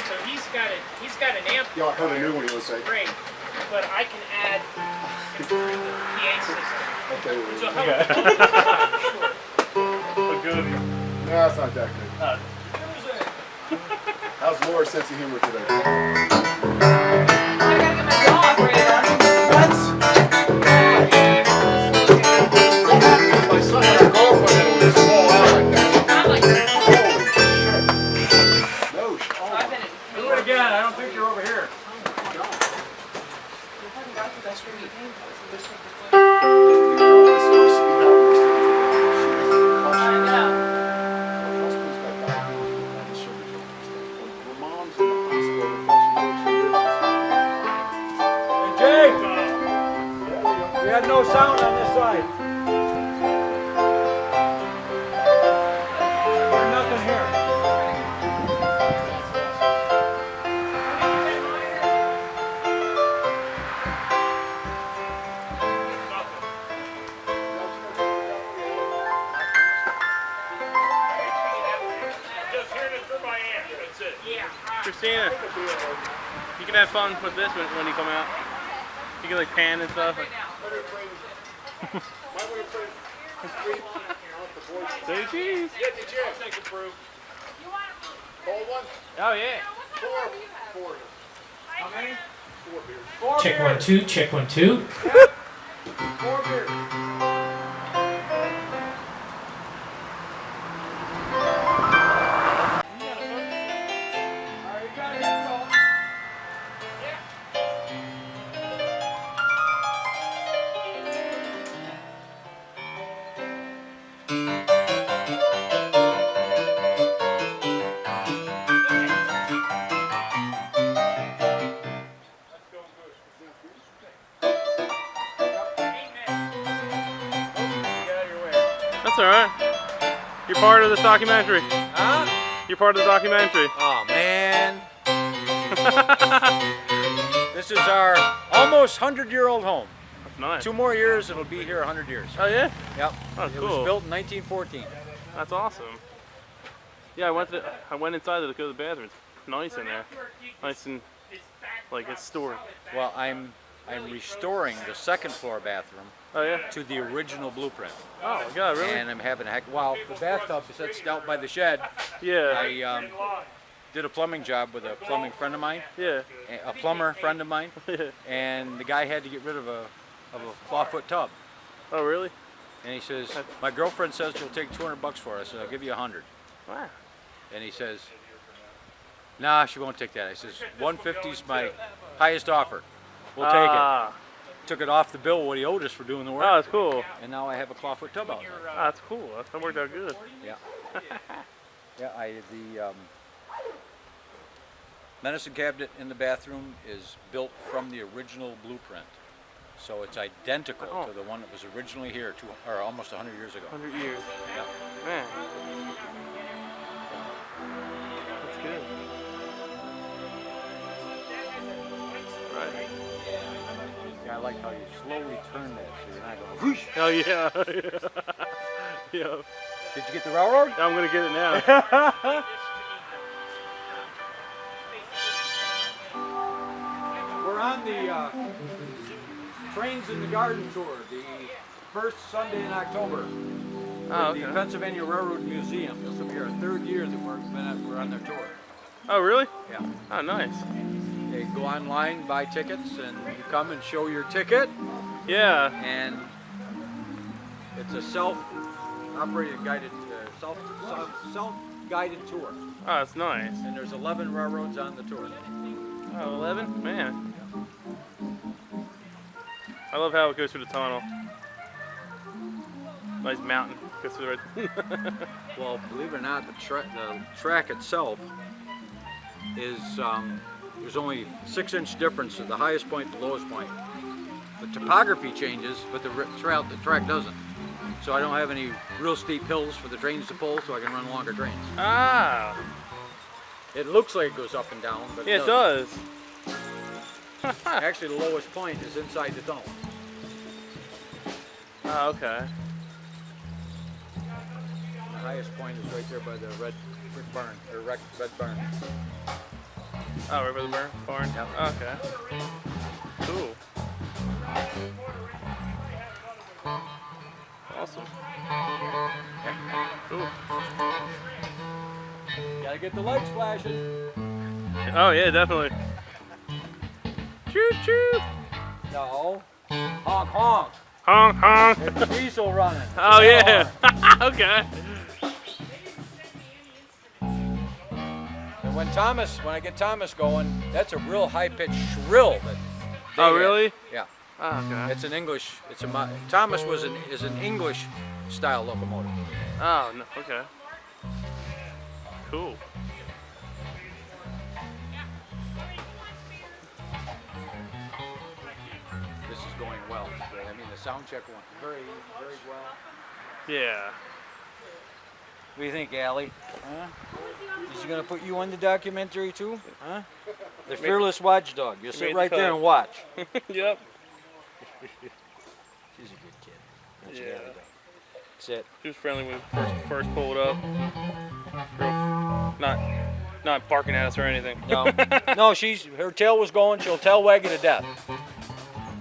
So he's got an amp. Yeah, I heard a new one he was saying. Great, but I can add through the PA system. Okay, So well, how sure. What good? no, it's not that good. How's Laura's sense of humor today? I gotta get my dog ready. What? My son had a girlfriend that would just fall out like that. I'm like, No, shit. Oh, I've been in Do it again. I don't think you're over here. That's where you came from. this supposed to be how we're staying today. I know. Her husband's got diabetes with one sugar stuff. Her mom's in the hospital. She works for years. Hey, Jake! Yeah, We had no sound on this side. There's nothing here. Just hearing it through my amp, that's it. Yeah. Christina, you can have fun with this when you come out. You can like pan and stuff. Say cheese. Get the jam. Take a brew. Cold one? Oh yeah. Four. How many? 4 beers. 4 Check beers. 1 2. Check 1 2. 4 beers. Alright, you got it, go. That's all right. You're part of this documentary. Huh? You're part of the documentary. Oh man. This is our almost 100-year-old home. That's nice. 2 more years, it'll be here 100 years. Oh yeah. Yep. Oh, It cool. was built in 1914. That's awesome. Yeah, I went inside to go to the bathroom. It's nice in there. Nice and like it's stored. Well, I'm restoring the 2nd floor bathroom Oh yeah. to the original blueprint. Oh my God, really? And I'm having a heck. Well, the bathtub sits out by the shed. Yeah. I did a plumbing job with a plumbing friend of mine, Yeah. a plumber friend of mine, Yeah. and the guy had to get rid of a clawfoot tub. Oh really? And he says, my girlfriend says she'll take $200 for it. I said, I'll give you 100. Wow. And he says, nah, she won't take that. I says, 150 is my highest offer. We'll take it. Took it off the bill what he owed us for doing the work. Oh, that's cool. And now I have a clawfoot tub out there. Oh, that's cool. That worked out good. Yeah. Yeah, the medicine cabinet in the bathroom is built from the original blueprint. So it's identical to the one that was originally here, or almost 100 years ago. 100 years. Yeah. Man. That's good. Right. Yeah, I like how you slowly turn that so you're not going whoosh. Oh yeah. Yeah. Did you get the railroad? I'm gonna get it now. We're on the Trains in the Garden tour, the first Sunday in October. Oh, The okay. Pennsylvania Railroad Museum. This will be our 3rd year that we're on their tour. Oh really? Yeah. Oh nice. They go online, buy tickets, and you come and show your ticket. Yeah. And it's a self-operated guided, self-guided tour. Oh, that's nice. And there's 11 railroads on the tour. Oh, 11? Man. I love how it goes through the tunnel. Nice mountain. Goes through the right. Well, believe it or not, the track itself is, there's only 6-inch difference at the highest point to the lowest point. The topography changes, but the track doesn't. So I don't have any real steep hills for the trains to pull, so I can run longer trains. Ah. It looks like it goes up and down, but Yeah, it does. Actually, the lowest point is inside the tunnel. Oh, okay. The highest point is right there by the red barn, or red barn. Oh, right by the barn? Yep. Okay. Cool. Awesome. Cool. Gotta get the legs flashing. Oh, yeah, definitely. Choo choo. No. Honk honk. Honk honk. There's a diesel running. Oh, yeah. Okay. And when I get Thomas going, that's a real high-pitched shrill. That they Oh, had. really? Yeah. Oh, okay. It's an English. Thomas is an English style locomotive. Oh, no. Okay. Cool. This is going well. I mean, the sound check went very, very well. Yeah. What do you think, Allie? Huh? Is he gonna put you on the documentary too? Huh? The fearless watchdog. You sit made right the there cut. and watch. Yep. She's a good kid. That's Yeah. what Allie does. Sit. She was friendly when we first pulled up. Not barking at us or anything. No, no. Her tail was going. She'll tail wag you to death.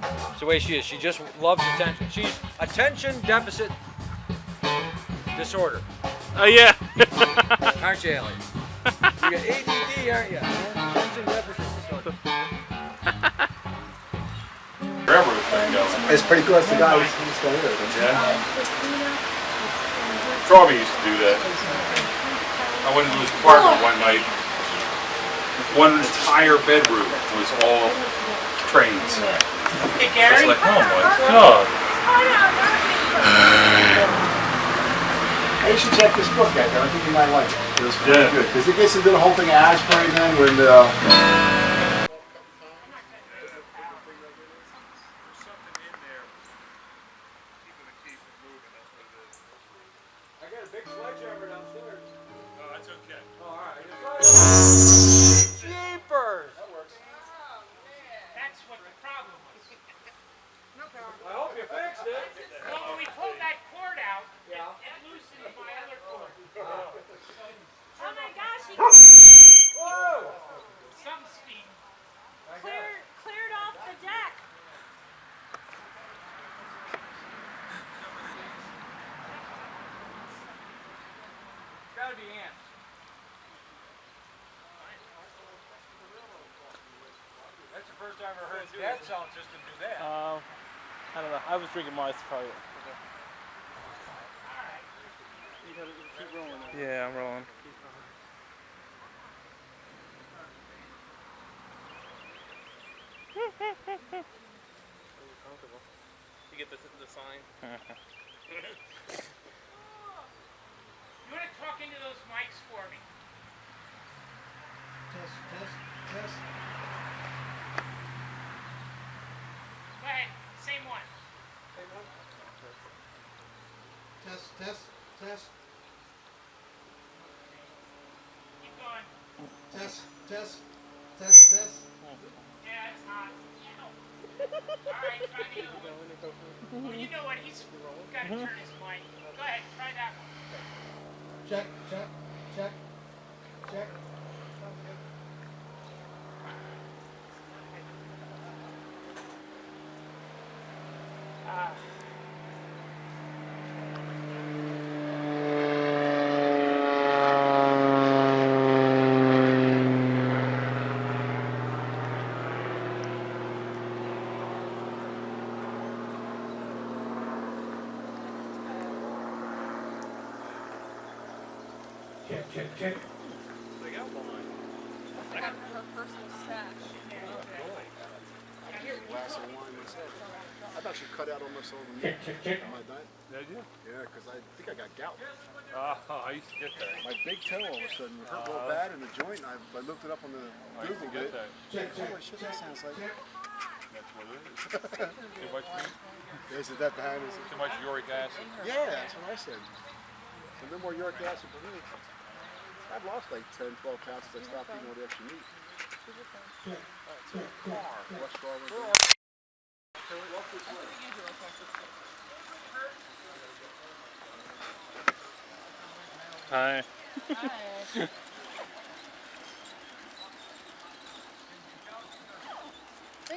That's the way she is. She just loves attention. She's attention deficit disorder. Oh, yeah. Aren't you, Allie? You got ADD, aren't you? Attention deficit disorder. Railroad thing going. It's pretty cool. That's the guy who's still here. Yeah. Robbie used to do that. I went into his apartment one night. One entire bedroom was all trains. Hey, I Gary. was like, oh my god. Hey, you should check this book out there. I think you might like it. It's pretty Yeah. good. Because it gets into the whole thing of Asbury then when I got a big sledgehammer downstairs. Oh, that's okay. All right. Jeepers! That's what the problem was. I hope you fixed it. Well, when we pulled that cord out, Yeah. it loosened my other cord. Oh my gosh, he Whoa! Something's feeding. cleared off the deck. It's gotta be ants. That's the first time I've ever heard that sound system do that. I don't know. I was drinking my probably. Keep rolling. Yeah, I'm rolling. You get the sign? You want to talk into those mics for me? Test. Go ahead. Same one. Test. Keep going. Test. Yeah, it's hot. Alright, try the other one. Well, you know what? He's got to turn his mic. Go ahead, try that one. Check. Check. They got one. I got her personal stash. Glass of wine myself. I've actually cut out almost all the meat. Am I done? Did you? Yeah, because I think I got gout. I used to get that. My big toe all of a sudden hurt real bad in the joint. I looked it up on the I used to Google get it. that. Holy shit, that sounds like. That's what it is. Too much meat? Is it that bad? Too much uric acid? Yeah, that's what I said. So no more uric acid for me. I've lost like 10, 12 pounds since I stopped eating all the extra meat. Cholesterol went down. Hi.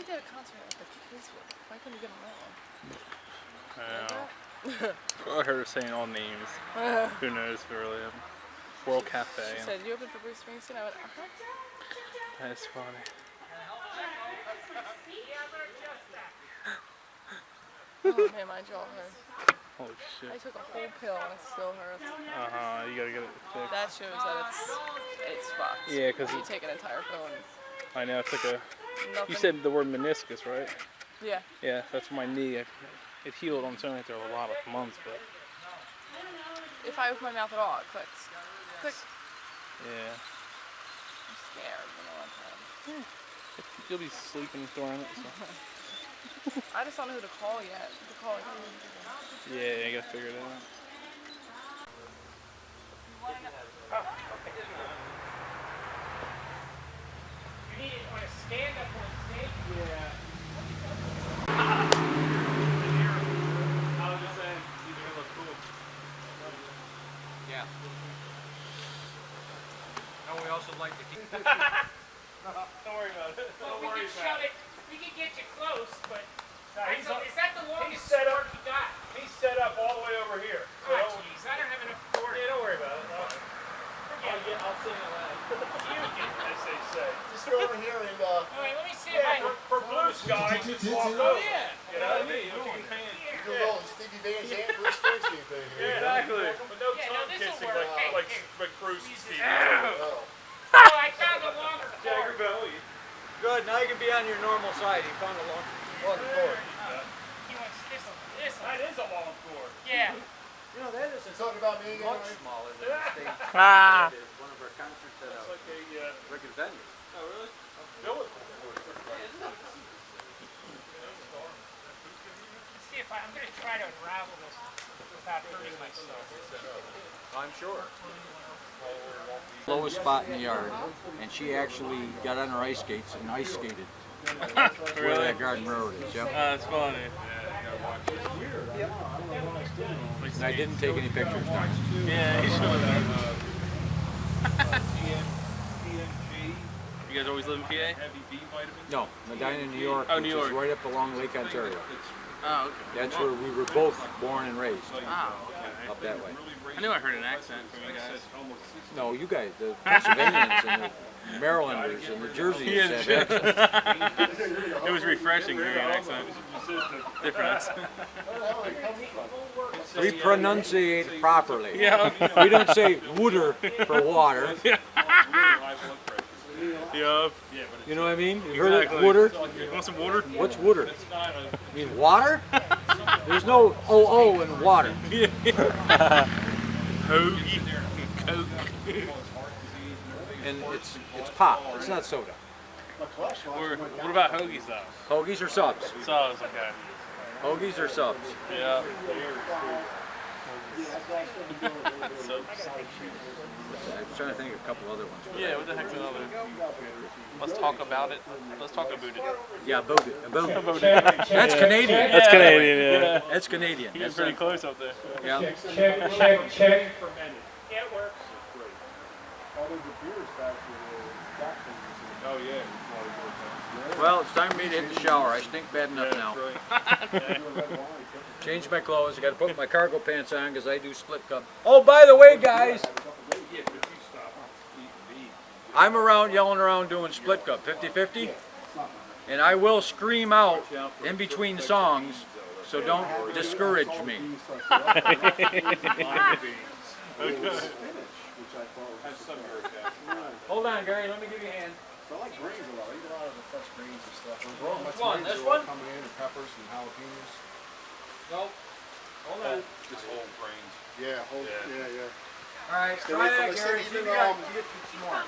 think they had a concert at the Coatesville. Why couldn't you get on that one? I know. I heard her saying all names. Who knows if it really happened. World Cafe. She said, you open for Bruce Springsteen? I went, uh-huh. That's funny. Oh man, my jaw hurts. Holy shit. I took a whole pill and it still hurts. You gotta get it fixed. That shows that it's fucked. Yeah, because you take an entire pill and I know, it's like a... nothing. You said the word meniscus, right? Yeah. Yeah, that's my knee. It healed on its own after a lot of months, but... If I open my mouth at all, it clicks. Click. Yeah. I'm scared, you know what I'm saying. You'll be sleeping during it, so... I just don't know who to call yet. To call like, Yeah, you gotta figure it out. You need it on a stand-up on stage? Yeah. I was just saying, these are gonna look cool. Yeah. And we also like to keep. Don't worry about it. Well, we can shove it. We can get you close, but He's is that the longest set up. sword you got? He's set up all the way over here. Oh, jeez, I don't have enough cord. Yeah, don't worry about it. I'll sing it loud. As they say. Just go over here and, All right, let me see if I... For blue sky, just walk over. yeah. You know what I mean? do a little Stevie Van Zandt, Bruce Springsteen thing here. Exactly. But no Yeah, no, tongue this'll kissing work. Hey, like hey. Bruce and Steve. Oh. Oh, I found a longer Jagger cord. Belly. Good, now you can be on your normal side. You found a long cord. He wants this one. That is a long cord. Yeah. You know, that isn't Talk about me again. much smaller than the stage. Ah. It is one of our concerts at It's a like a regular venue. oh really? Billet cord. Let's see if I'm going to try to unravel this without hurting myself. I'm sure. Lowest spot in the yard, and she actually got on her ice skates and ice skated where that Garden Road is. Yep. That's funny. And I didn't take any pictures. No. Yeah, he's showing that. You guys always live in PA? Heavy B vitamins. No, Medina, New York, Oh, which New is York. right up along Lake Ontario. Oh, okay. That's where we were both born and raised, Oh, okay. up that way. I knew I heard an accent from you guys. No, you guys, the Pennsylvanians and the Marylanders and the Jerseyans have accents. It was refreshing hearing an accent. Different accent. We pronunciate properly. Yeah. We don't say wooder for water. Yup. You know what I mean? You heard Exactly. it? Wooder? You want some water? What's wooder? I mean water? There's no O-O in water. Hoagie. Coke. And it's pop. It's not soda. What about hoagies though? Hoagies or subs? Sauce, okay. Hoagies or subs? Yeah. So, I was trying to think of a couple other ones. yeah, what the heck's another? Let's talk about it. Let's talk about it. Yeah, boot it. That's Canadian. That's Canadian, yeah. That's Canadian. You're That's pretty close up there. Yeah. Check. Yeah, it works. Oh yeah. Well, it's time for me to hit the shower. I stink bad enough now. Change my clothes. I got to put my cargo pants on because I do split cup. Oh, by the way, guys, I'm around yelling around doing split cup 50-50, and I will scream out in between songs, so don't discourage me. Hold on, Gary. Let me give you a hand. So I like greens a lot. I eat a lot of the fresh greens and stuff. My Which one? tomatoes This are all one? coming in, and peppers and jalapenos. No. Hold on. Just whole grains. Yeah, Yeah. yeah. All right, Stay try away from that, the Gary. city, See if even, you get some more.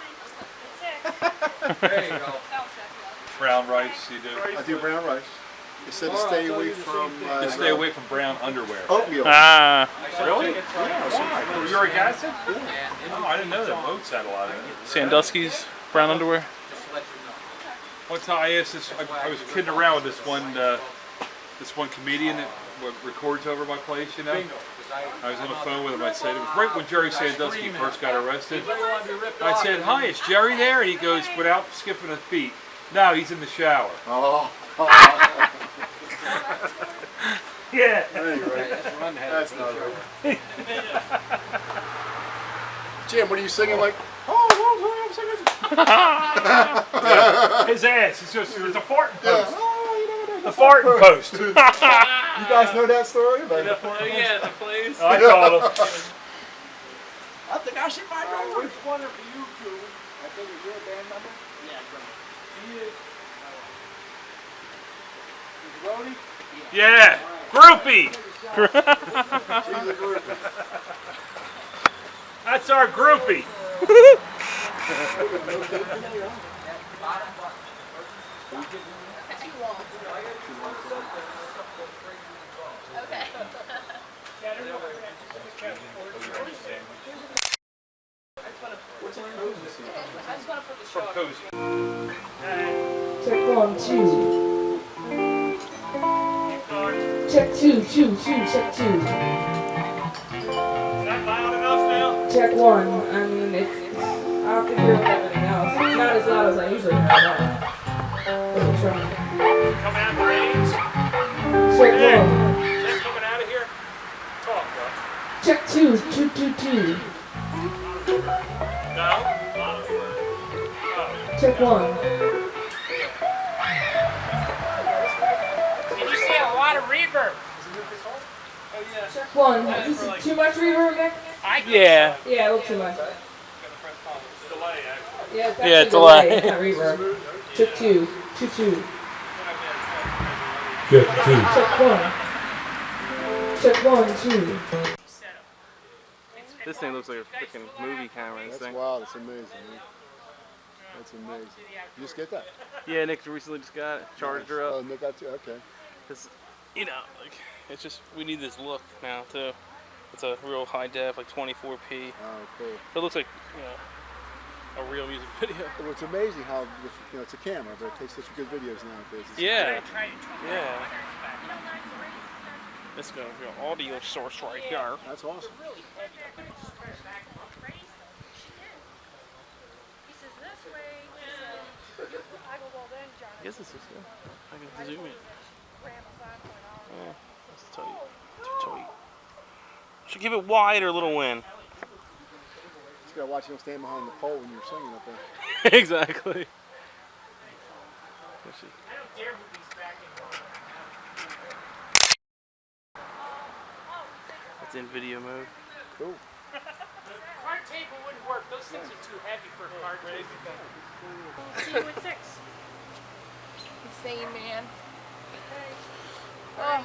There you go. Brown rice, you do. I do brown rice. It said to stay away from Just stay away from brown underwear. oatmeal. Ah. Really? Yeah. Uric acid? Oh, I didn't know that. Oats had a lot of it. Sandusky's brown underwear. One time I asked this, I was kidding around with this one comedian that records over my place, you know. I was on the phone with him. I said, it was right when Jerry Sandusky first got arrested. I said, hi, is Jerry there? And he goes, without skipping a beat, no, he's in the shower. Oh. Yeah. Anyway, that's not right. Jim, what are you singing like? Oh, I'm singing. His ass. It's just it's a farting Yeah. post. Oh, you know The farting post. You guys know that story? About the Yeah, the place. I call him. I think I should buy one. Which one of you two? I think it's your band member? Yeah. Yeah, Groupie. she's a group. That's our groupie. Check 1, 2. Check 2, 2, 2, check 2. Is that loud enough now? Check 1. I mean, it's I don't think you're with everything else. It's not as loud as I usually have that. Let me try. Coming out the reins. Check 1. Is that coming out of here? Talk, bro. Check 2, 2, 2, 2. No? Check 1. Did you see a lot of reverb? Check 1. Is this too much reverb again? Yeah. Yeah, a little too much. Yeah, it's Yeah, actually delay. Not reverb. Check 2, 2, 2. Check 2. Check 1. Check 1, 2. This thing looks like a freaking movie camera. This That's thing. wild. It's amazing. Man. That's amazing. You just get that? Yeah, Nick recently just got it. Charged her Oh, up. Nick got you? Okay. Cause, you know, like it's just we need this look now too. It's a real high def, like 24p. Oh, cool. It looks like a real music video. Well, it's amazing how, it's a camera, but it takes such good videos nowadays. It's Yeah. Yeah. Let's go. Your audio source right here. That's awesome. I guess this is good. I can zoom in. Oh, that's tight. Too tight. Should give it wide or a little win. Just gotta watch you don't stand behind the pole when you're singing up there. Exactly. Let's see. It's in video mode. Cool. Card table wouldn't work. Those things are too heavy for a card table. See you at 6. Insane, man. Oh.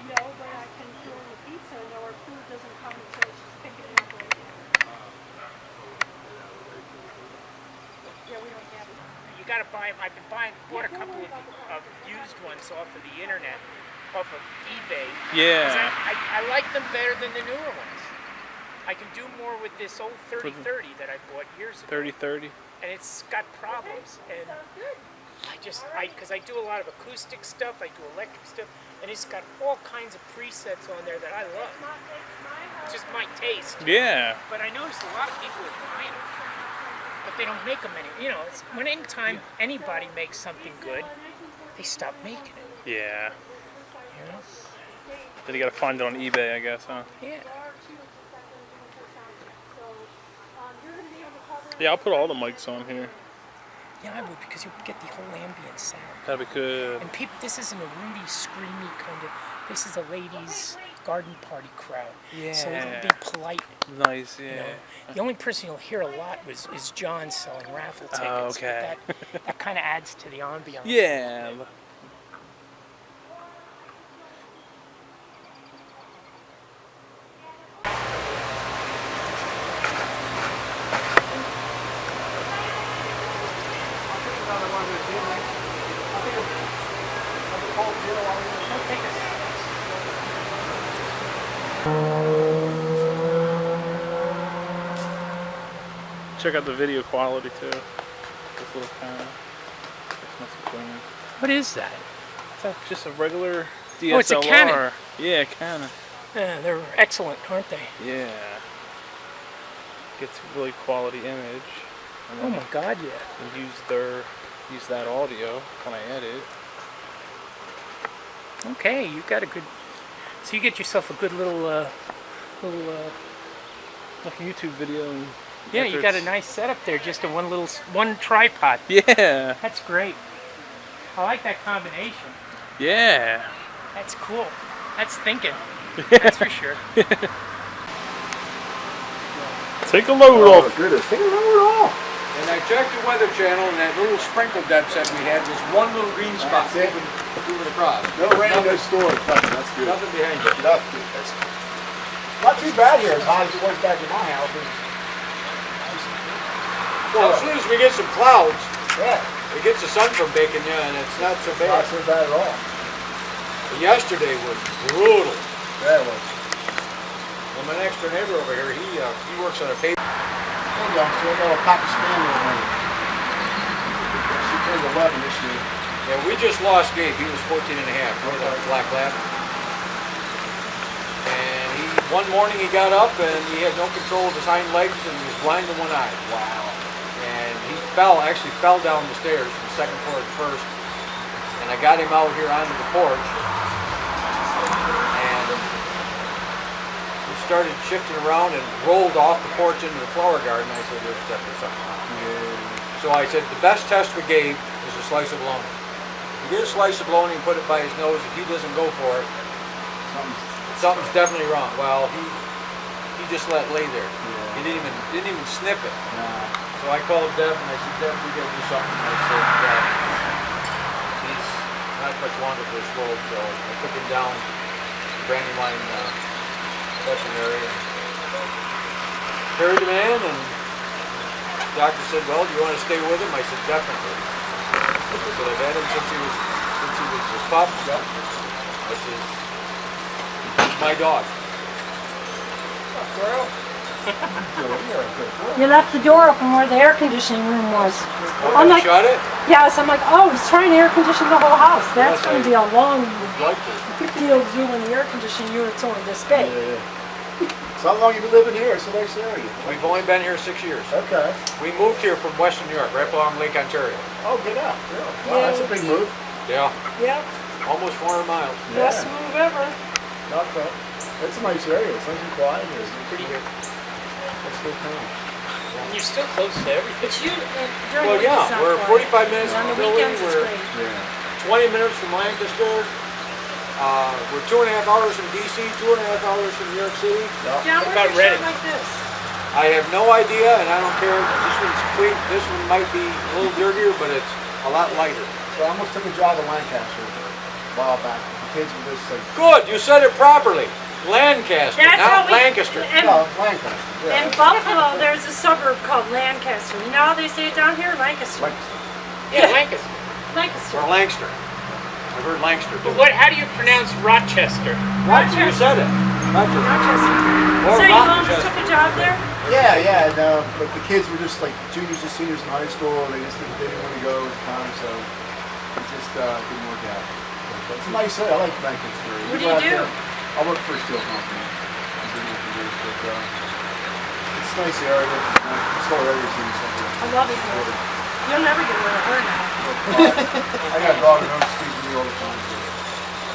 No, but I can throw in the pizza and our food doesn't come until she's picking it up right here. Yeah, we don't have it. You gotta buy them. I've been bought a couple of used ones off of the internet, off of eBay. 'Cause Yeah. I like them better than the newer ones. I can do more with this old 3030 that I bought years ago. 30-30. And it's got problems. And because I do a lot of acoustic stuff, I do electric stuff, and it's got all kinds of presets on there that I love. Just my taste. Yeah. But I noticed a lot of people are buying them, but they don't make them anymore. It's when anytime anybody makes something good, they stop making it. Yeah. You know? Then you gotta find it on eBay, I guess, huh? Yeah. Yeah, I'll put all the mics on here. Yeah, I would, because you'll get the whole ambient sound. That'd be good. And people, this isn't a Rudy, screamy kind of. This is a ladies' garden party crowd. So it'll be polite. Nice, yeah. You know, the only person you'll hear a lot is John selling raffle tickets. Oh, okay. But that kind of adds to the ambiance. Yeah. Check out the video quality too. This little camera. It's not so clean. What is that? It's just a regular DSLR. Oh, it's a Canon. Yeah, Canon. Yeah, they're excellent, aren't they? Yeah. gets really quality image. And Oh then my God, yeah. use that audio when I edit. Okay, you got a good. So you get yourself a good little. Like a YouTube video. And Yeah, you got a nice setup there. Just a one tripod. Yeah. That's great. I like that combination. Yeah. That's cool. That's thinking. That's for sure. Take a load Oh, off. goodness. Take a load off. And I checked the Weather Channel, and that little sprinkle depth that we had was one little green spot. That's it. Moving across. No rain, no storm. That's good. Nothing behind you. That's good. That's good. Not too bad here, as hot as it was back in my house. Well, as soon as we get some clouds, Yeah, it gets the sun from baking you, and it's not so not bad. so bad at all. Yesterday was brutal. Yeah, it was. Well, my next door neighbor over here, he works on a paper. Oh, yeah, so I got a Cocker Spaniel in there. She turned 11 this year. Yeah, we just lost Gabe. He was 14 and a half. Remember that black lab? And one morning he got up and he had no control of his hind legs and he was blind in one eye. Wow. And he actually fell down the stairs from the second floor at first. And I got him out here onto the porch. And he started shifting around and rolled off the porch into the flower garden. I said, there's definitely something wrong. So I said, the best test we gave is a slice of bologna. You get a slice of bologna and put it by his nose. If he doesn't go for it, something's definitely wrong. Well, he just let it lay there. Yeah. He didn't even sniff it. Nah. So I called Deb and I said, Deb, we gotta do something. I said, he's not much longer for his world. So I took him down to Brandywine veterinary and carried him in, and the doctor said, well, do you want to stay with him? I said, definitely. I said, I've had him since he was a pup. I said, he's my dog. You left the door open where the air conditioning room was. Oh, I'm did I like, shut it? yes, I'm like, oh, he's trying to air condition the whole house. That's Yes, going to be a long Like to. deal to do when the air conditioning unit's only this big. Yeah. So how long you been living here? It's a nice area. We've only been here 6 years. Okay. We moved here from Western New York, right along Lake Ontario. Oh, get out. Yeah. Wow, that's a big move. Yeah, Yep, almost 400 miles. best move ever. Not bad. It's a nice area. It's nice and quiet here. It's Pretty good. It's still calm. And you're still close to everything. But you, during Well, the week yeah, it's not we're quiet. 45 minutes On from the Philly. weekends it's We're great. Yeah. 20 minutes from Lancaster. We're 2.5 hours from DC, 2.5 hours from New York City. Yeah, What we're about shot Redding? like this. I have no idea, and I don't care. This one's clean. This one might be a little dirtier, but it's a lot lighter. So I almost took a job in Lancaster a while back. The kids were just like, Good, you said it properly. Lancaster, That's how not we, Lancaster. And, no, Lancaster. Yeah. in Buffalo, there's a suburb called Lancaster. You know how they say it down here? Lancaster. Lancaster. Yeah, Lancaster. Lancaster. Or Lankster. I've heard Lankster. But how do you pronounce Rochester? Rochester, you said it. Rochester. Rochester. Or So you almost Rochester. took a job there? Yeah, no, but the kids were just like juniors and seniors in high school. They just didn't want to go at the time, so it just didn't work out. But it's a nice area. I like Lancaster. What do you do? I work for a steel company. I've been there for years, but it's a nice area. It's all everything. I love it here. You'll never get rid of her now. I got a dog at home speaking to me all the time. So.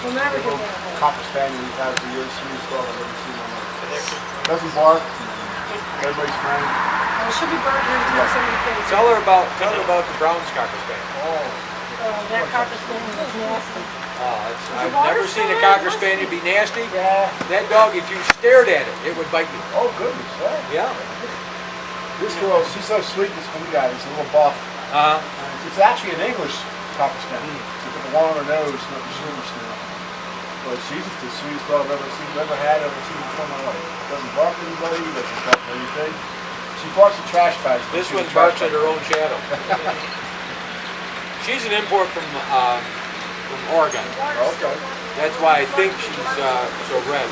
We'll never get rid of her. Copper Spaniel we've had for years. Sweetest dog I've ever seen in my life. Doesn't bark. Everybody's friend. Well, she'll be burgers doing so many things. Tell her about the brown Cocker Spaniel. That Cocker Spaniel is nasty. I've water never seen a still in? Cocker Spaniel be nasty. Yeah. That dog, if you stared at it, it would bite you. Oh, goodness. Yeah. Yeah. This girl, she's so sweet, this one guy. He's a little buff. It's actually an English Cocker Spaniel. She's got the one on her nose, not the silver snout. But she's just the sweetest dog I've ever had before in my life. Doesn't bark at anybody, doesn't bark at anything. She barks at trash bags. This one barks at her own shadow. She's an import from Oregon. Okay. That's why I think she's so red.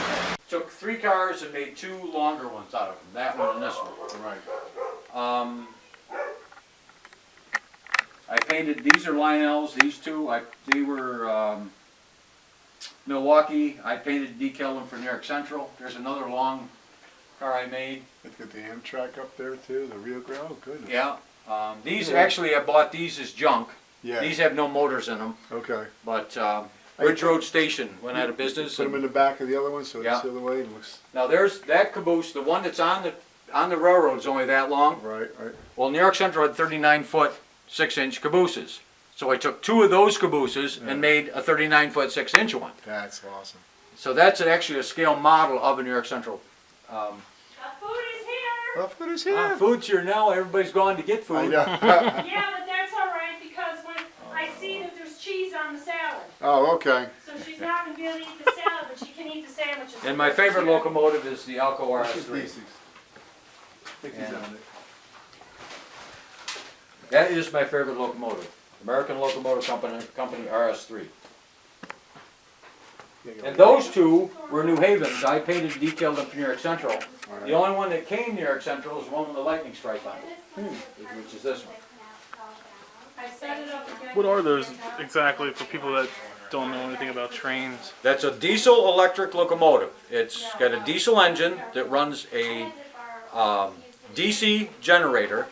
Took 3 cars and made 2 longer ones out of them. That one and this one. Right. I painted, these are Lionels, these two, they were Milwaukee. I painted decal them for New York Central. There's another long car I made. Let's get the Amtrak up there too, the Rio Grande, oh goodness. Yeah. These actually, I bought these as junk. Yeah. These have no motors in them, Okay. but Ridge Road Station went out of business. Put them in the back of the other one so Yeah. it's the other way and looks, Now there's that caboose, the one that's on the railroad is only that long. right. Well, New York Central had 39-foot 6-inch cabooses. So I took 2 of those cabooses and made a 39-foot 6-inch one. That's awesome. So that's actually a scale model of a New York Central. The food is here. Oh, food is here. Food's here now, everybody's gone to get I food. know. Yeah, but that's all right because when I see that there's cheese on the salad, Oh, okay. so she's not going to be able to eat the salad, but she can eat the sandwiches. And my favorite locomotive is the Alco What's RS3. the pieces? Stick these Yeah. on it. That is my favorite locomotive. American Locomotive Company RS3. And those 2 were New Havens. I painted and detailed them for New York Central. The only one that came New York Central is one with the lightning strike on it, which is this one. I set it up again. What are those exactly for people that don't know anything about trains? That's a diesel electric locomotive. It's got a diesel engine that runs a DC generator,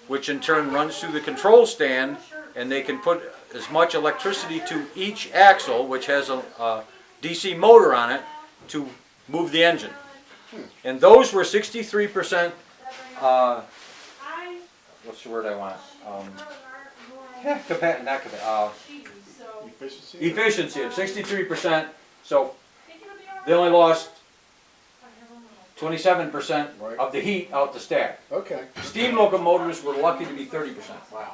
which in turn runs through the control stand, and they can put as much electricity to each axle, which has a DC motor on it, to move the engine. And those were 63%, what's the word I want? Not Efficiency? efficiency of 63%, so they only lost 27% of the heat out the stack. Okay. Steam locomotives were lucky to be 30%. Wow.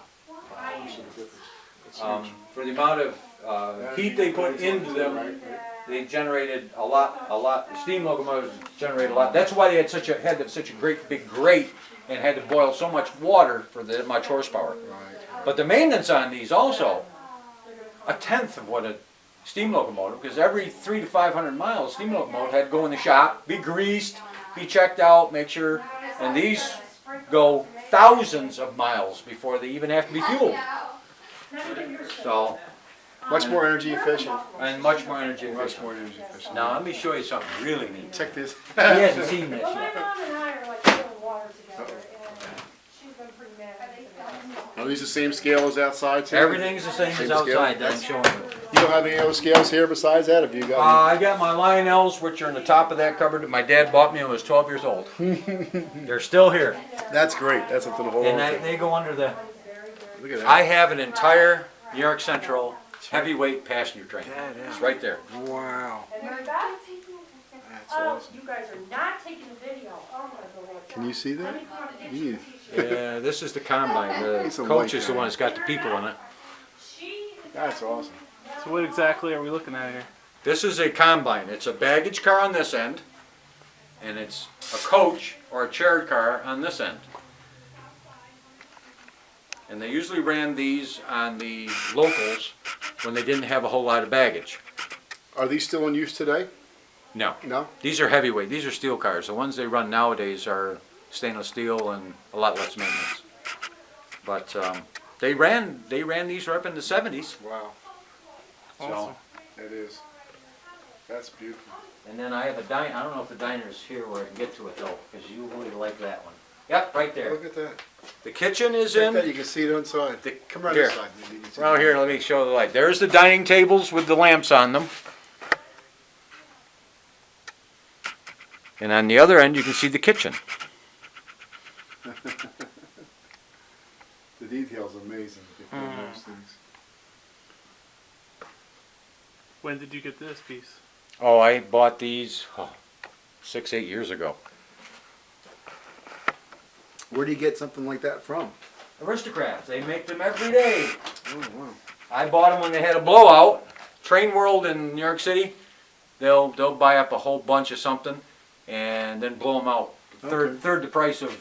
For the amount of heat they put into them, they generated a lot. The steam locomotives generated a lot. That's why they had such a great big grate and had to boil so much water for that much horsepower. But the maintenance on these also, 1/10 of what a steam locomotive, because every 300 to 500 miles, steam locomotive had to go in the shop, be greased, be checked out, make sure, and these go thousands of miles before they even have to be fueled. So, Much more energy efficient. and much more energy Much efficient. more energy efficient. Now let me show you something really neat. Check this. He hasn't seen this Well, my yet. mom and I are like filling water together, and she's been pretty mad at me. Are these the same scale as outside too? Everything's the same as Same scale? outside that I'm showing you. You don't have any other scales here besides that? Have you got I got my Lionels, which are in the top of that cupboard that my dad bought me when I was 12 years old. They're still here. any? That's great. That's something to hold And on to. they go under the... Look at that. I have an entire New York Central heavyweight passenger train. It's right there. Wow. And we're back. That's Oh, awesome. you guys are not taking the video. Oh my God. Can you see that? Let me come and get Yeah. you a t-shirt. Yeah, this is the combine. The It's a coach white is the guy. one that's got the people in it. She is That's awesome. So what exactly are we looking at here? This is a combine. It's a baggage car on this end, and it's a coach or a chaired car on this end. And they usually ran these on the locals when they didn't have a whole lot of baggage. Are these still in use today? No, No? these are heavyweight. These are steel cars. The ones they run nowadays are stainless steel and a lot less maintenance. But they ran these up in the 70s. Wow. So, Awesome. It is. That's beautiful. and then I have a diner. I don't know if the diner is here where I can get to it though, because you really like that one. Yep, right there. Look at that. The kitchen is Check in. that. You can see it inside. The- Come around here. this side. Maybe you can see Well, it. here, let me show the light. There's the dining tables with the lamps on them. And on the other end, you can see the kitchen. The detail's amazing. If you put those things. When did you get this piece? Oh, I bought these 6, 8 years ago. Where do you get something like that from? Aristocrats, they make them every day. Oh, wow. I bought them when they had a blowout. Train World in New York City, they'll buy up a whole bunch of something and then blow them out. Okay. Third the price of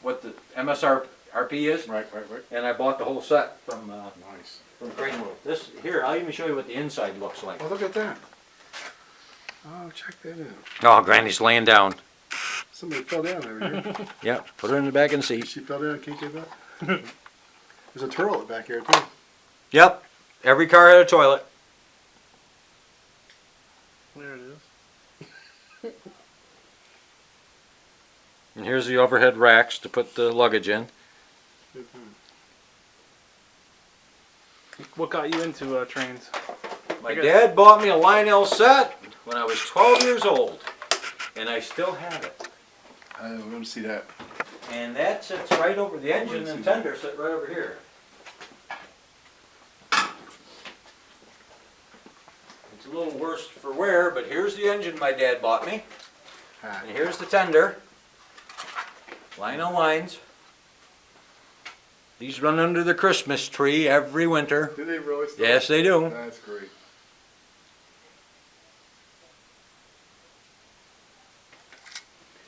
what the MSRP is. Right. And I bought the whole set from Nice. Train World. This here, I'll even show you what the inside looks like. Oh, look at that. Oh, check that out. Oh, Granny's laying down. Somebody fell down over here. Yeah, put her in the back of the seat. She fell down. Can't get up. There's a toilet back here too. Yep, every car had a toilet. There it is. And here's the overhead racks to put the luggage in. What got you into trains? My dad bought me a Lionel set when I was 12 years old, and I still have it. I want to see that. And that sits right over, the engine and tender sit right over here. It's a little worse for wear, but here's the engine my dad bought me. And here's the tender. Lionel lines. These run under the Christmas tree every winter. Do they really? Yes, they do. That's great.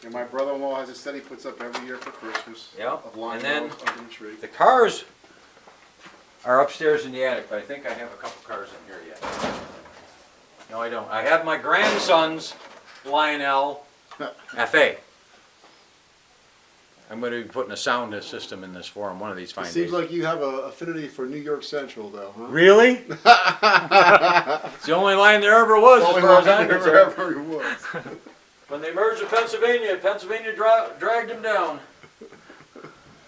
And my brother-in-law has a set he puts up every year for Christmas. Yep. Of line And then under the tree. the cars are upstairs in the attic, but I think I have a couple cars in here yet. No, I don't. I have my grandson's Lionel FA. I'm going to be putting a sound system in this for him one of these fine It seems days. like you have an affinity for New York Central, though, huh? Really? It's the only line there ever was, as far as I'm concerned. Ever was. When they merged with Pennsylvania, Pennsylvania dragged them down.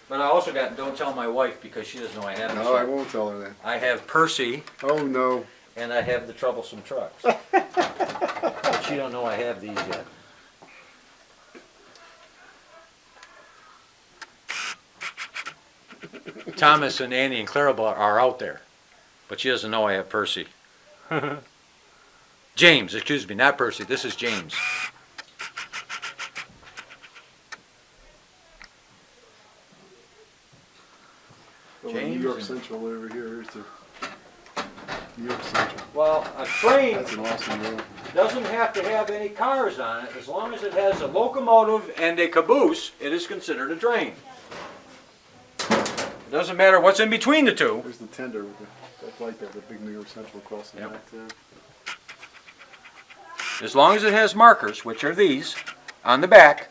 But I also got, don't tell my wife because she doesn't know I have this No, I yet. won't tell her that. I have Percy Oh, no. and I have the troublesome trucks. But she don't know I have these yet. Thomas and Annie and Clarabelle are out there, but she doesn't know I have Percy. James, excuse me, not Percy. This is James. Well, James New York and- Central over here. Here's the New York Central. Well, a train That's an awesome road. doesn't have to have any cars on it. As long as it has a locomotive and a caboose, it is considered a train. It doesn't matter what's in between the two. There's the tender with that light there, the big New York Central across the Yep. back there. As long as it has markers, which are these, on the back,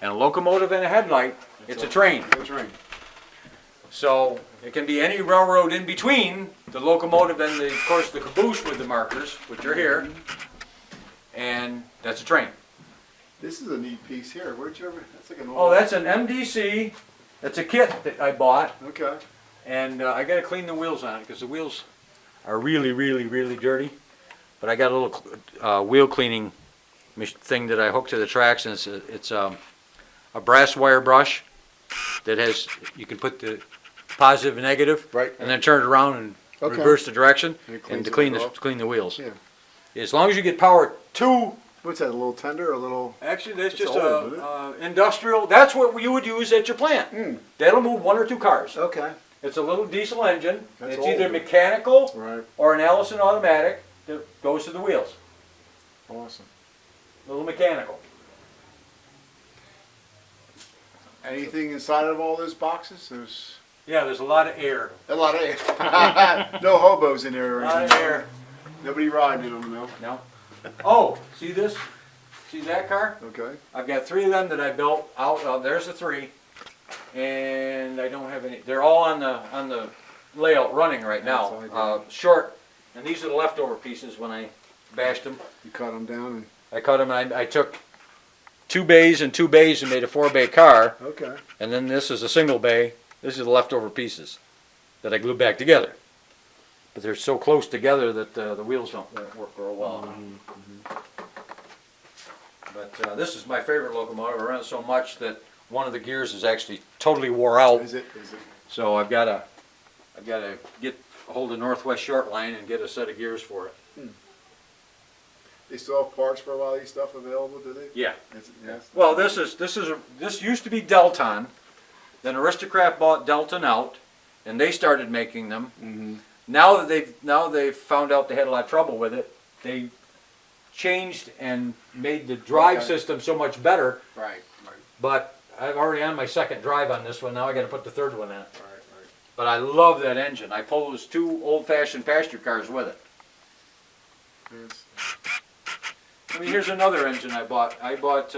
and a locomotive and a headlight, it's a train. That's right. So it can be any railroad in between the locomotive and, of course, the caboose with the markers, which are here, and that's a train. This is a neat piece here. Where'd you ever? That's like an old. Oh, that's an MDC. That's a kit that I bought, Okay. and I got to clean the wheels on it because the wheels are really, really, really dirty. But I got a little wheel cleaning thing that I hook to the tracks, and it's a brass wire brush that has, you can put the positive and negative, Right. and then turn it around and Okay. reverse the direction, And it and cleans to it clean right the, off. clean the wheels. Yeah. As long as you get power to, What's that? A little tender or a little? actually that's It's just old, isn't a industrial, that's what you would use at your plant. Mm. That'll move 1 or 2 cars. Okay. It's a little diesel engine. That's It's either old. mechanical Right. or an Allison automatic that goes to the wheels. Awesome. Little mechanical. Anything inside of all those boxes? There's Yeah, there's a lot of air. a lot of air. No hobos in there or A lot anything. of air. Nobody riding in them, no. No. Oh, see this? See that car? Okay. I've got 3 of them that I built out. There's the 3, and I don't have any. They're all on the layout running right now. That's all Short, and these are the leftover pieces when I bashed them. You cut them down and. I cut them. And I took 2 bays and 2 bays and made a 4-bay car. Okay. And then this is a single bay. This is the leftover pieces that I glued back together. But they're so close together that the wheels don't work real well. But this is my favorite locomotive. I run it so much that one of the gears is actually totally wore out. Is it? Is it? So I've got to get a hold of Northwest Short Line and get a set of gears for it. They still have parts for a lot of these stuff available, do they? Yeah. Is it? Yes. Well, this used to be Delton. Then Aristocrat bought Delton out, and they started making them. Mm-hmm. Now they've found out they had a lot of trouble with it. They changed and made the drive Okay. system so much better. Right. Right. But I'm already on my 2nd drive on this one. Now I got to put the 3rd one in. Right. Right. But I love that engine. I pull those 2 old-fashioned pasture cars with it. It's, I mean, here's another engine I bought. I bought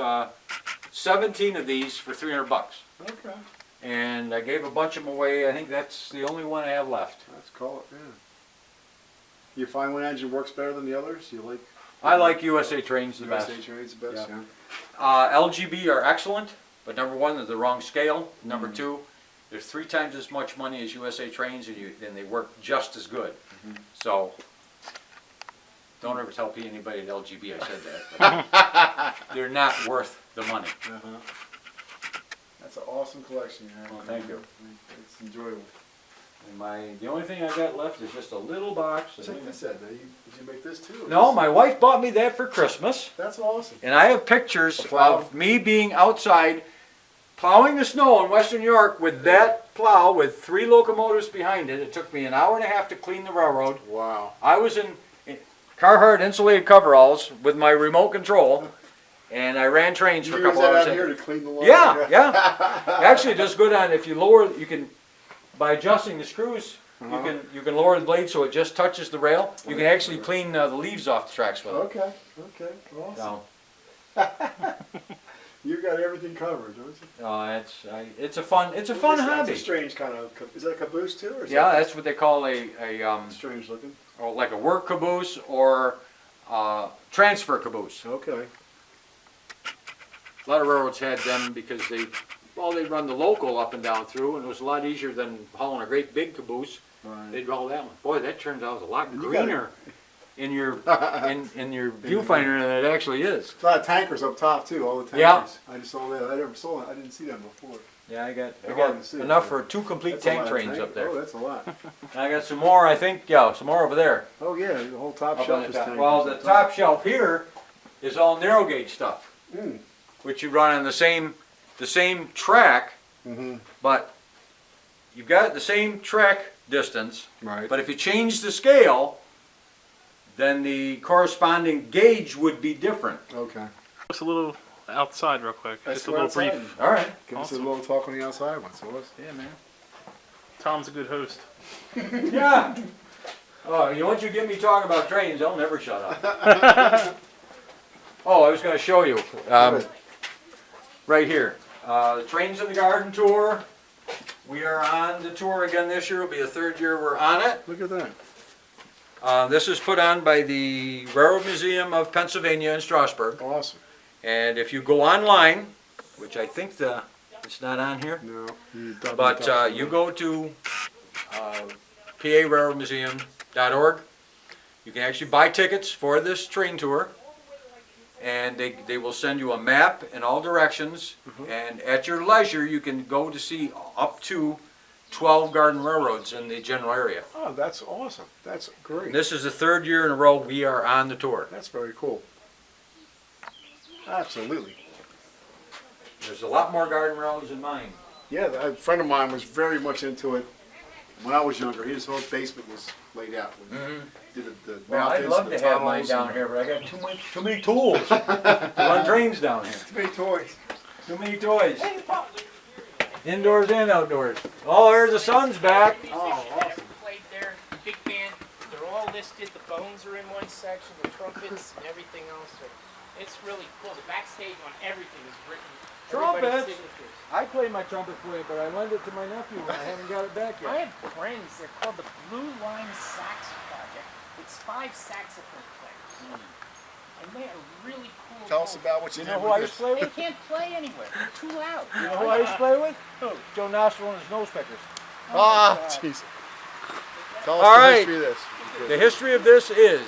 17 of these for $300, okay. and I gave a bunch of them away. I think that's the only one I have left. Let's call it. Yeah. You find one engine works better than the others? You like? I like USA Trains the USA best. Trains the best. Yeah. Yeah. LGB are excellent. But number one, they're the wrong scale. Number two, there's 3 times as much money as USA trains, and they work just as good. So, don't ever tell anybody at LGB I said that. But they're not worth the money. That's an awesome collection you have. Well, thank you. It's enjoyable. And the only thing I got left is just a little box. Check this out. Now, did you make this too? No, my wife bought me that for Christmas. That's awesome. And I have pictures A plow? of me being outside plowing the snow in Western New York with that plow with 3 locomotives behind it. It took me an hour and a half to clean the railroad. Wow. I was in Carhartt insulated coveralls with my remote control, and I ran trains for a couple hours. Out here to clean the line. Yeah. Actually, it does good on if you lower. You can, by adjusting the screws, you can lower the blade so it just touches the rail. You can actually clean the leaves off the tracks with it. Okay. Awesome. So, You got everything covered, don't you? it's a fun hobby. That's a strange kind of. Is that a caboose too? Or is Yeah, that that's what they call a strange looking. or like a work caboose or transfer caboose. Okay. A lot of railroads had them because they run the local up and down through, and it was a lot easier than hauling a great big caboose. Right. They'd haul that one. Boy, that turns out a lot You greener in your in your viewfinder than it actually is. A lot of tankers up top too. All the tankers. Yeah. I just saw that. I never saw it. I didn't see them before. Yeah, I got They're hard to see. enough for 2 complete That's a tank lot of trains tank- up there. Oh, that's a lot. And I got some more. I think some more over there. Oh yeah, the whole top Up shelf on the is top. tankers. Well, the top shelf here is all narrow gauge stuff, Mm. which you run on the same track, but you've got the same track distance. Right. But if you change the scale, then the corresponding gauge would be different. Okay. Just a little outside real quick. Let's Just a go little outside. brief. All right. Give us a Awesome. little talk on the outside one. So let's. Yeah, man. Tom's a good host. Yeah. Oh, once you get me talking about trains, I'll never shut up. Oh, I was going to show you. Right here. The Trains in the Garden tour. We are on the tour again this year. It'll be the 3rd year we're on it. Look at that. This is put on by the Railroad Museum of Pennsylvania in Strasburg. Awesome. And if you go online, which I think it's not on here, No. but you go to PARailroadmuseum.org. You can actually buy tickets for this train tour, and they will send you a map in all directions, and at your leisure you can go to see up to 12 garden railroads in the general area. Oh, that's awesome. That's great. This is the 3rd year in a row we are on the tour. That's very cool. Absolutely. There's a lot more garden railroads than mine. Yeah, a friend of mine was very much into it when I was younger. His whole basement was laid out. When he did the Well, I'd mountains, love the to have mine tunnels, down and- here, but I got too many tools to run trains down here. Too many toys. Too many toys. Indoors and outdoors. Oh, there's the sun's back. Oh, awesome. Played there, big band. They're all listed. The bones are in one section, the trumpets and everything else. So it's really cool. The backstage on everything is written. Trumpets? Everybody's signatures. I play my trumpet for you, but I lend it to my nephew and I haven't got it back I yet. have friends. They're called the Blue Line Sax Project. It's 5 saxophone players, and they are really cool. Tell us about what you You did know who I with used this. to play They with? can't play anywhere. They're too loud. You know who I used to play with? Who? Joe Nostril and his nose pickers. Ah, jeez. Tell us All the right. history of this. The history of this is,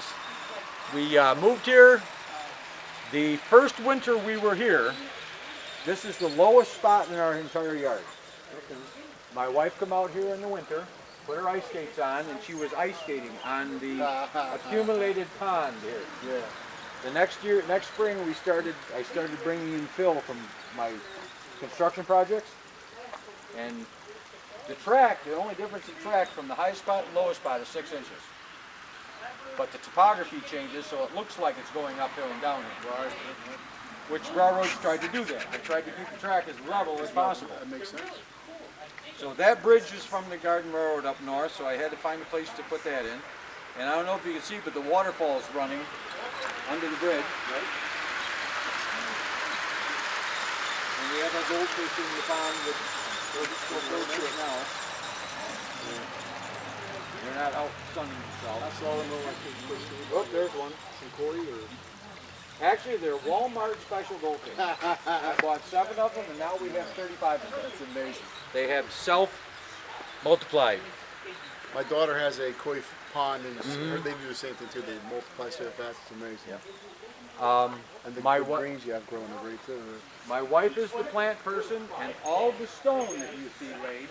we moved here the first winter we were here. This is the lowest spot in our entire yard. My wife come out here in the winter, put her ice skates on, and she was ice skating on the accumulated pond here. Yeah. The next spring, I started bringing in fill from my construction projects, and the only difference in track from the highest spot and lowest spot is 6 inches. But the topography changes, so it looks like it's going uphill and downhill. Right. Which railroads tried to do that. They tried to keep the track as level as possible. That makes sense. So that bridge is from the Garden Railroad up north, so I had to find a place to put that in. And I don't know if you can see, but the waterfall is running under the bridge. Right? And we have our goldfish in the pond that we'll go to it now. They're not out sunning themselves. That's all I know. Like, oh, there's one. Some Corey or. Actually, they're Walmart special goldfish. I bought 7 of them, and now we have 35 of them. That's amazing. They have self-multiplied. My daughter has a koi pond, and they do the same thing too. They multiply so fast. It's amazing. And the greens you have growing are great too. My wife is the plant person, and all the stone that you see laid,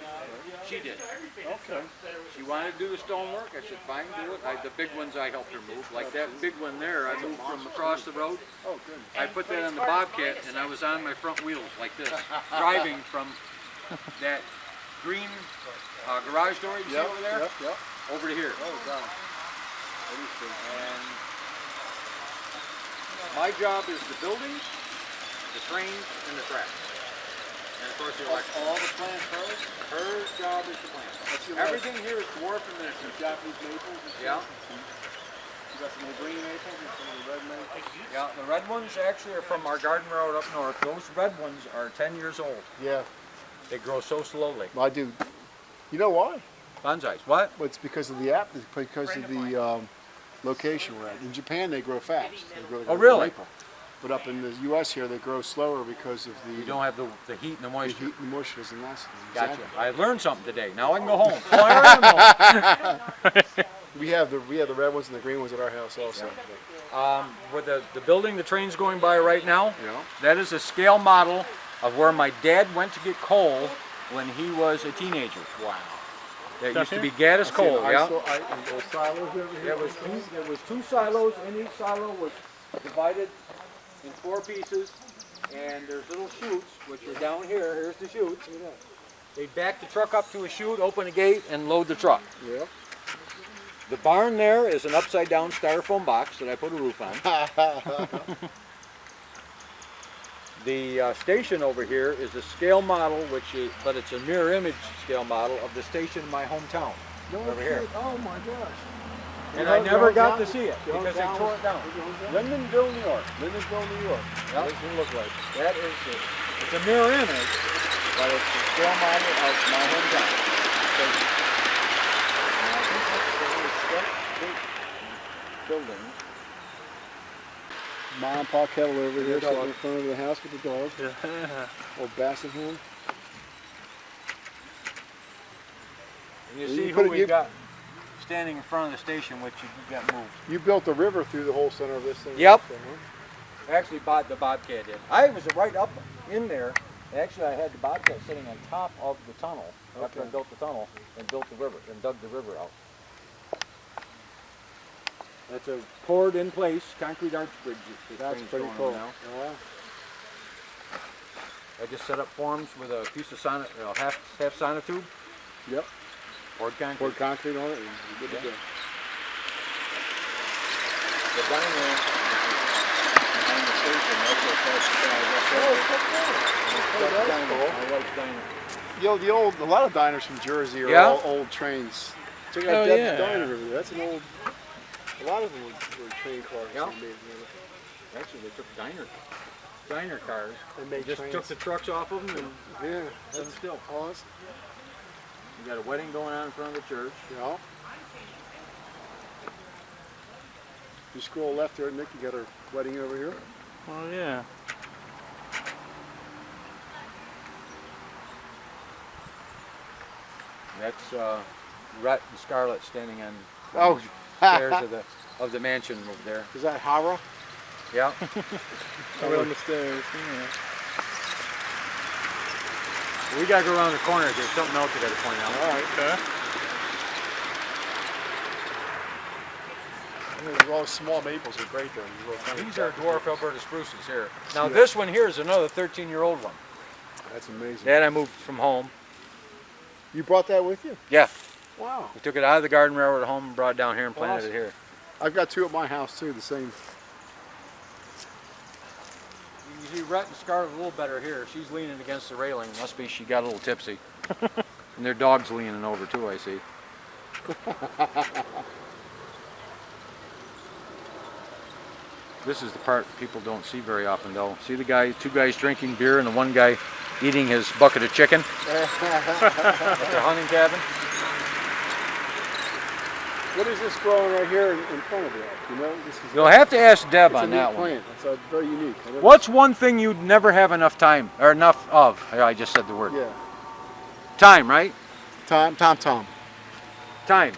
she did. Okay. She wanted to do the stonework. I said, fine, do it. The big ones I helped her move. Like that big one there, I moved from across the road. Oh, good. I put that on the Bobcat, and I was on my front wheels like this, driving from that green garage door you see over there over to here. Oh, God. And my job is the buildings, the trains, and the tracks. And of course the electric. All the plants hers? Her job is to plant. Everything here is dwarf and miniature. Japanese maples? Yeah. You got some of the green maples and some of the red maples? Yeah, the red ones actually are from our garden road up north. Those red ones are 10 years old. Yeah. They grow so slowly. Well, I do. You know why? Bonsais. What? Well, it's because of the because of the location we're at. In Japan, they grow fast. They grow like Oh, a really? maple. But up in the U.S. here, they grow slower because of the You don't have the heat and the the moisture. heat and moisture doesn't last. Gotcha. Exactly. I learned something today. Now I can go home. Oh, I am home. We have the red ones and the green ones at our house also. With the building the train's going by right now, Yeah. that is a scale model of where my dad went to get coal when he was a teenager. Wow. That used to be Gaddis coal, yeah? Those silos over here. There was 2 silos, and each silo was divided in 4 pieces, and there's little chutes, which are down here. Here's the chutes. They'd back the truck up to a chute, open a gate, and load the truck. Yeah. The barn there is an upside-down styrofoam box that I put a roof on. The station over here is a scale model, but it's a mirror image scale model of the station in my hometown. Over here. Oh my gosh. And I never got to see it because they tore it down. Lindenville, New York. Lindenville, New York. Yep. What does it look like? That is it. It's a mirror image, but it's a scale model of my hometown. Building. Mom and Pa Kettle over there, dog. sitting in front of the house with the dog. Old Basset Hound. And you You see put who it- we got standing in front of the station, which got moved. You built the river through the whole center of this thing. Yep. also, huh? Actually, the Bobcat did. I was right up in there. Actually, I had the Bobcat sitting on top of the tunnel after I Okay. built the tunnel and built the river and dug the river out. That's a poured in place concrete arch bridge. That's pretty cool. Now. Yeah. I just set up forms with a piece of half sonotube, Yep. poured concrete. Poured concrete on it and you're good to go. The diner behind the station. That's what my wife's diner. A lot of diners from Jersey are Yeah? all old trains. Check out Oh, Deb's yeah. Diner over there. That's an old. A lot of them were train cars. Yeah. They made, you Actually, they took diner cars. know. They made Just trains. took the trucks off of them and Yeah. set them still. Awesome. We got a wedding going on in front of the church. Yeah. You scroll left there, Nick. You got our wedding over here. Oh yeah. That's Rhett and Scarlett standing on the Oh. stairs of the mansion over there. Is that Hara? Yeah. Over on the stairs. Yeah. We gotta go around the corner. There's something else I gotta point out. All right. Okay. All those small maples are great there. These are dwarf Alberta spruces here. Now this one here is another 13-year-old one. That's amazing. That I moved from home. You brought that with you? Yeah. Wow. We took it out of the garden railroad at home and brought it down here and planted Awesome. it here. I've got 2 at my house too. The same. You can see Rhett and Scarlett a little better here. She's leaning against the railing. Must be she got a little tipsy. And their dog's leaning over too, I see. This is the part people don't see very often though. See the guy, 2 guys drinking beer and the one guy eating his bucket of chicken at their hunting cabin. What is this growing right here in front of you? You know, this is. You'll have to ask Deb It's a on neat that one. plant. It's very unique. What's one thing you'd never have enough time, or enough of? I just said the word. Yeah. Time, right? Tom. Time. Time.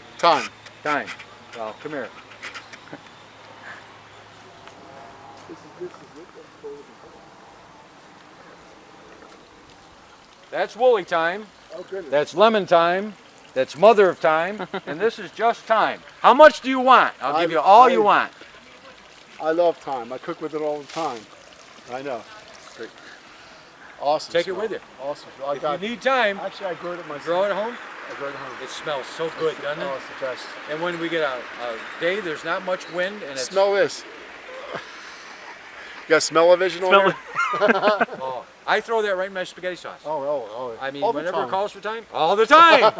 Time. Well, come here. That's woolly time. Oh goodness. That's lemon time. That's mother of time. And this is just time. How much do you want? I'll give you all you want. I love thyme. I cook with it all the time. I know. Great. Awesome. Take it smell. with you. Awesome. If you need time, Actually, I grew it at myself. grow it at home. I grew it at home. It smells so good, doesn't Oh, it? it's the best. And when we get a day, there's not much wind, and it's Smell this. You got smell-o-vision on there? Oh, I throw that right in my spaghetti sauce. Oh. I mean, All the whenever it time. calls for time, all the time.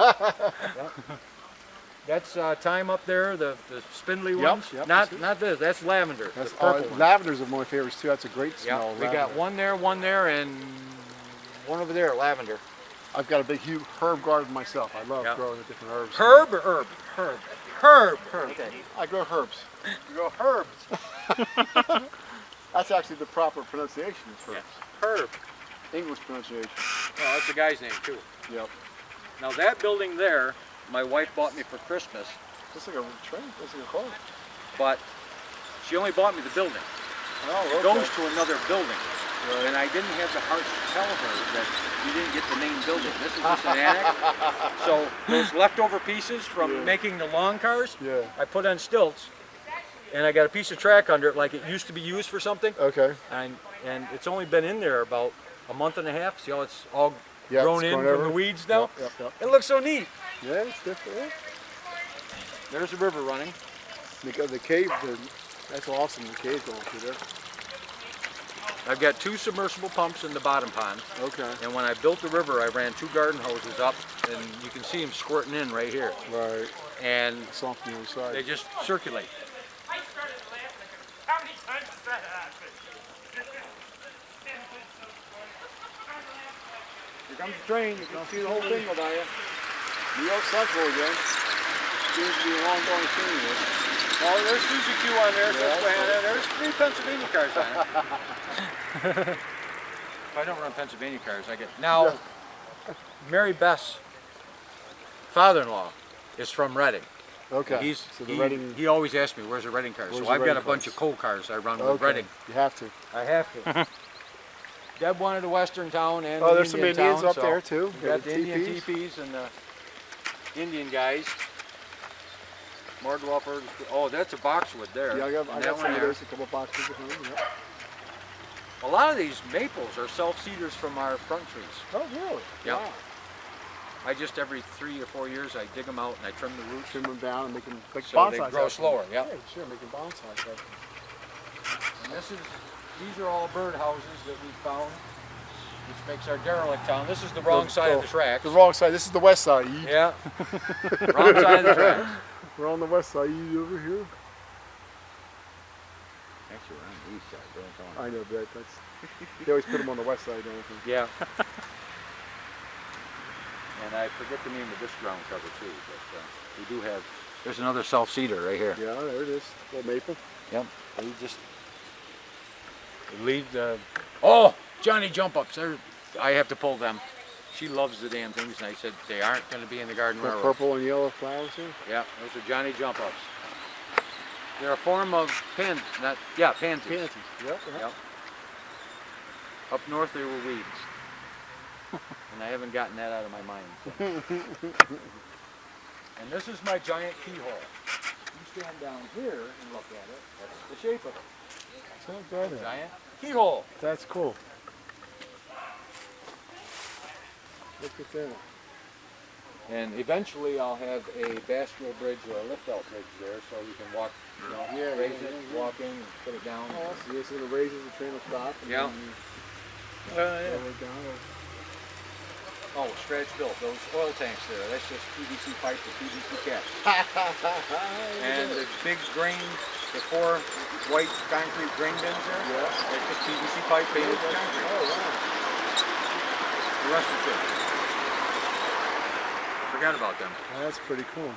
That's thyme up there, the spindly ones. yep, Not that's not this. That's lavender. That's the purple one. lavender's one of my favorites too. That's a great Yeah, smell. we got lavender. one there, and one over there, lavender. I've got a big huge herb garden myself. I love Yeah. growing the different herbs. Herb or herb? Herb. Okay. I grow herbs. You grow herbs. That's actually the proper pronunciation is herbs. Herb. English pronunciation. Oh, that's the guy's name too. Yep. Now that building there, my wife bought me for Christmas, Looks like a train. Looks like a car. but she only bought me the building. Oh, It okay. goes to another building. And I didn't have the heart to tell her that you didn't get the main building. This is just an annex. So those leftover pieces from making the lawn cars, Yeah. I put on stilts, and I got a piece of track under it like it used to be used for something. Okay. And it's only been in there about a month and a half. See how it's all Yeah, grown it's in grown from over. the weeds now? Yep. It looks so neat. Yeah, it's different. Yeah. There's the river running. The cave, that's awesome. The cave going through there. I've got 2 submersible pumps in the bottom pond. Okay. And when I built the river, I ran 2 garden hoses up, and you can see them squirting in right here. Right. And It's off the other side. they just circulate. I started laughing. How many times has that happened? Here comes the train. You can see the whole thing go by you. New York Central again. Seems to be a long going thing here. Oh, there's Suzuki on there. There's 3 Pennsylvania cars on it. If I don't run Pennsylvania cars, I get... Now, Mary Beth's father-in-law is from Reading. Okay. So the Reading. he always asks me, where's the Reading cars? Where's So the I've got a Reading bunch cars? of coal cars I run with Okay. Reading. You have to. I have to. Deb wanted a western town and Oh, an there's some Indian Indians town, up so there too. we got the Indian teepees. teepees and the Indian guys. More dwellers. Oh, that's a boxwood there. Yeah, I got And that some one of there. those, a couple boxes of them. Yep. A lot of these maples are self-seeders from our front trees. Oh, really? Yep. Wow. I just every 3 or 4 years I dig them out and I trim the roots Trim them down and make them like so bonsais. they grow out of them. slower. Yep. Yeah, sure, making bonsais. Out of them. And these are all bird houses that we found, which makes our derelict town. This is the wrong side of the tracks. The wrong side. This is the west side. Yeah. Wrong side of the tracks. We're on the west side. You over here? Actually, we're on the east side. Don't tell them. I know, but that's. They always put them on the west side, don't they? Yeah. And I forget the name of this ground cover too, but we do have. There's another self-seeder right here. Yeah, there it is. Little maple. Yep. We just lead the. Oh, Johnny jump ups. I have to pull them. She loves the damn things, and I said they aren't going to be in the garden The railroad. purple and yellow flowers here. Yeah, those are Johnny jump ups. They're a form of pansies. Pansies. Yep. Yep. Up north they were weeds. And I haven't gotten that out of my mind. So. And this is my giant keyhole. You stand down here and look at it. That's the shape of it. So good. Giant keyhole. That's cool. Look at that. And eventually I'll have a bastille bridge or a lift-out bridge there so you can walk, raise it, walk in, and put it down. Oh, I see. This is the raises, the train will stop. And Yeah. then you go down. Oh, Stratch built those oil tanks there. That's just PVC pipe to PVC caps. And the big grain, the 4 white concrete grain bins there, that's just PVC pipe painted concrete. Oh, wow. The rest is good. Forgot about them. That's pretty cool.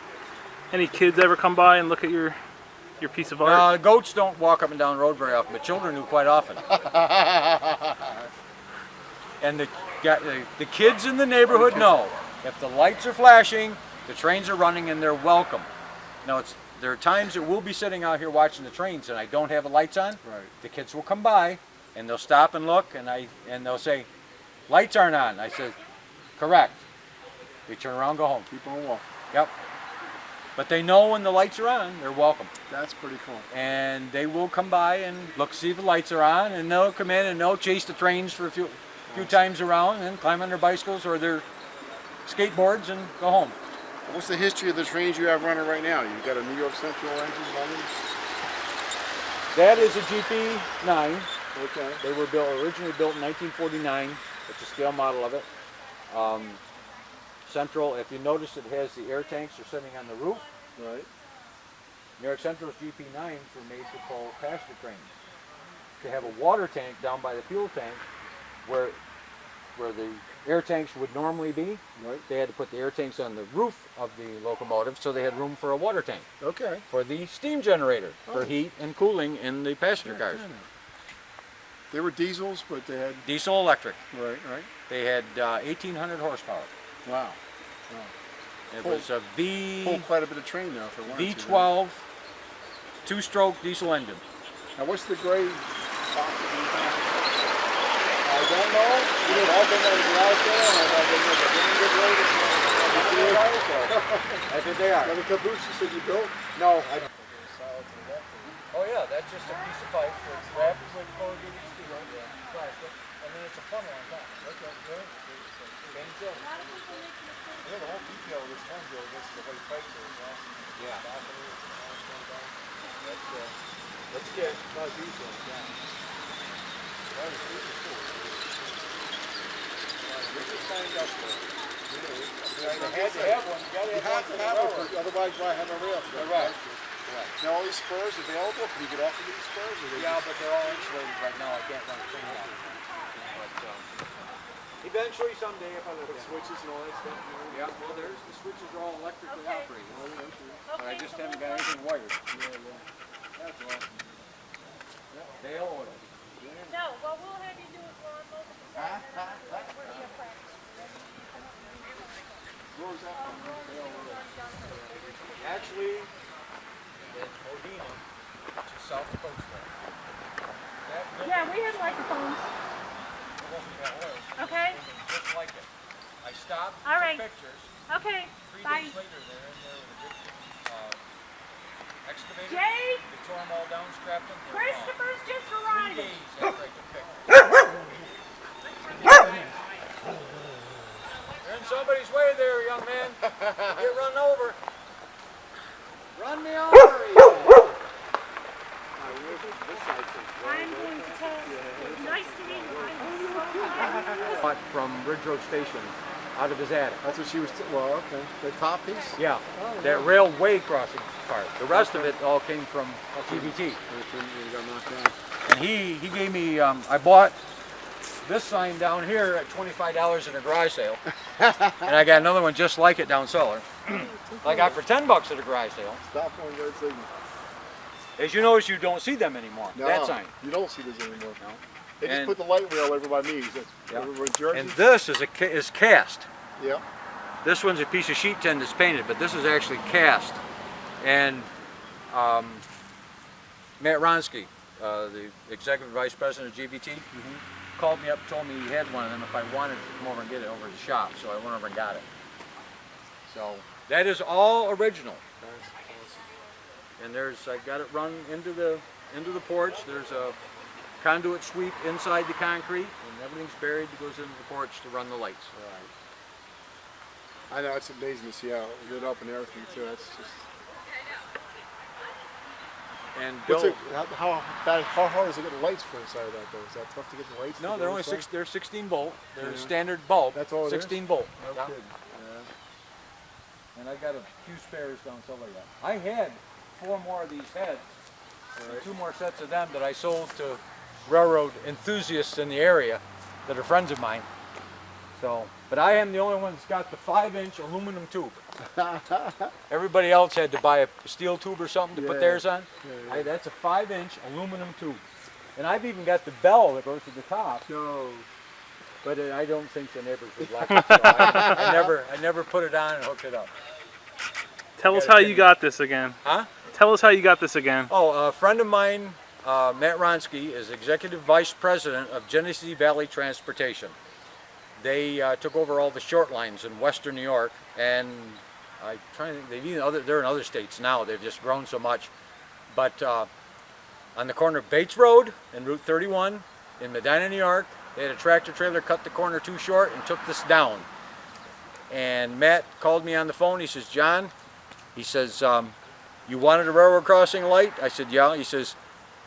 Any kids ever come by and look at your piece of art? The goats don't walk up and down the road very often, but children do quite often. And the kids in the neighborhood know if the lights are flashing, the trains are running, and they're welcome. Now, there are times that we'll be sitting out here watching the trains, and I don't have the lights on. Right. The kids will come by, and they'll stop and look, and they'll say, "Lights aren't on." I said, "Correct." They turn around, go home. Keep on walking. Yep. But they know when the lights are on, they're welcome. That's pretty cool. And they will come by and look, see if the lights are on, and they'll come in and they'll chase the trains for a few times around, and then climb on their bicycles or their skateboards and go home. What's the history of the trains you have running right now? You've got a New York Central engine running? That is a GP9. Okay. They were originally built in 1949. It's a scale model of it. Central, if you notice, it has the air tanks are sitting on the roof. Right. New York Central's GP9s were made to pull passenger trains. To have a water tank down by the fuel tank, where the air tanks would normally be, Right. they had to put the air tanks on the roof of the locomotive so they had room for a water tank. Okay. For the steam generator, for heat and cooling in the passenger cars. They were diesels, but they had... Diesel electric. Right, right. They had 1,800 horsepower. Wow. It was a Pulled quite a bit of train now for one. V12 two-stroke diesel engine. Now what's the grade? I don't know. We've all been on the garage sale, and I've been with a really good rate. That's what they are. Now the caboose you said you built? No, I don't. Oh yeah, that's just a piece of pipe that's wrapped with corrugated steel, plastic, and then it's a funnel on top. Okay, good. Yeah, the whole detail of this one deal against the white pipes is awesome. Yeah. Let's get a lot of detail. Yeah. That is really cool. We just signed up for it. You had to have one. You have to have it, otherwise why have a rail? Right. Now all these spurs available? Can you get off of these spurs? Or Yeah, but they're all insulated right now. I can't run a train out. But eventually, someday, if I live there. switches and all that stuff? Yeah, well, the switches are all electrically operated. But I just haven't got anything wired. That's awesome. Dale order. No, what we'll have you do is run over the side and then where do you practice? Where was that from? Actually, in Modena, which is south of Coatesville. Yeah, we have microphones. It wasn't that oil. Okay. Just like it. I stopped, All right. took pictures. Okay. 3 Bye. days later, they're in there with a big excavator. Jay, They tore them all down, scrapped them. they're gone. Christopher's just 3 arrived. days after I took pictures. You're in somebody's way there, young man. Get run over. Run me over. I'm going to tell you. Nice to meet you. I'm so glad. From Ridge Road Station, out of his attic. That's what she was, well, okay. The top piece? Yeah, that railway crossing part. The rest of it all came from GBT. You got knocked down. And he gave me, I bought this sign down here at $25 in a garage sale. And I got another one just like it down cellar. I got for $10 at a garage sale. Stop on red signal. As you notice, you don't see them anymore, No, that sign. you don't see this anymore. No. They just And- put the light rail over by me. That's Yeah. over in Jersey. And this is cast. Yeah. This one's a piece of sheet tin that's painted, but this is actually cast. And Matt Ronsky, the executive vice president of GBT, called me up and told me he had one of them if I wanted to come over and get it over at the shop. So I went over and got it. So that is all original. And I got it run into the porch. There's a conduit sweep inside the concrete, and everything's buried that goes into the porch to run the lights. I know, it's amazing to see how it lit up and everything too. That's just... And What's Bill, it, how hard is it to get the lights for inside of that though? Is that tough to get the lights? no, to they're go only inside? they're 16 volt. They're Yeah. standard bulb. That's all it is? 16 volt. No Yeah. kidding. And I got a few spares down cellar yet. I had 4 more of these heads, and 2 more sets of them that I sold to railroad enthusiasts in the area that are friends of mine. So, but I am the only one that's got the 5-inch aluminum tube. Everybody else had to buy a steel tube or something to put Yeah. theirs on. Yeah. That's a 5-inch aluminum tube. And I've even got the bell that goes to the top, No. but I don't think the neighbors would like it. So I never put it on and hooked it up. Tell us how you got this again. Huh? Tell us how you got this again. Oh, a friend of mine, Matt Ronsky, is Executive Vice President of Genesee Valley Transportation. They took over all the short lines in Western New York, and I'm trying to think, they're in other states now. They've just grown so much. But on the corner of Bates Road and Route 31 in Medina, New York, they had a tractor trailer cut the corner too short and took this down. And Matt called me on the phone. He says, John, he says, you wanted a railroad crossing light? I said, yeah. He says,